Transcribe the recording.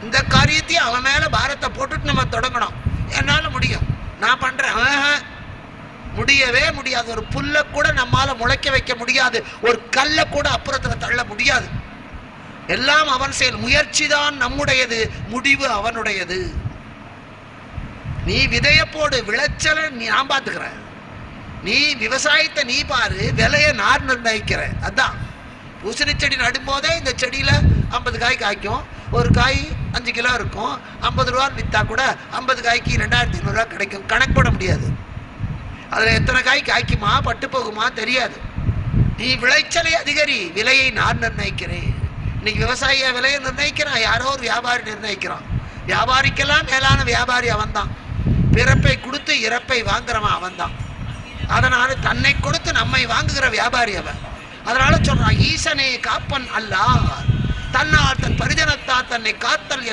இந்த காரியத்தையும் அவன் மேல பாரத்தை போட்டுட்டு நம்ம தொடங்கணும். என்னால முடியும், நான் பண்றேன், முடியவே முடியாது. ஒரு புல்ல கூட நம்மால முளைக்க வைக்க முடியாது, ஒரு கல்ல கூட அப்புறத்துல தள்ள முடியாது. எல்லாம் அவன் செயல். முயற்சி தான் நம்முடையது, முடிவு அவனுடையது. நீ விதைய போடு, விளைச்சலை நான் பார்த்துக்கிறேன். நீ விவசாயத்தை நீ பாரு, விலையை நான் நிர்ணயிக்கிறேன். அதான் பூசணி செடி நடும்போதே இந்த செடியில 50 காய் காய்க்கும், ஒரு காய் 5 கிலோ இருக்கும், 50 ரூபா வித்தா கூட 50 காய்க்கு 2500 ரூபா கிடைக்கும். கணக்கு போட முடியாது. அதுல எத்தனை காய் காய்க்குமா பட்டு போகுமா தெரியாது. நீ விளைச்சலை அதிகரி, விலையை நான் நிர்ணயிக்கிறேன். இன்னைக்கு விவசாயிய விலையை நிர்ணயிக்கிறான், யாரோ ஒரு வியாபாரி நிர்ணயிக்கிறான். வியாபாரிக்கெல்லாம் மேலான வியாபாரி அவன் தான். பிறப்பை கொடுத்து இறப்பை வாங்குறவன் அவன் தான். அதனால தன்னை கொடுத்து நம்மை வாங்குகிற வியாபாரி அவன். அதனால சொல்றான், ஈசனே காப்பன் அல்லாஹ், தன்னால் தன் பரிஜனத்தா தன்னை காத்தல்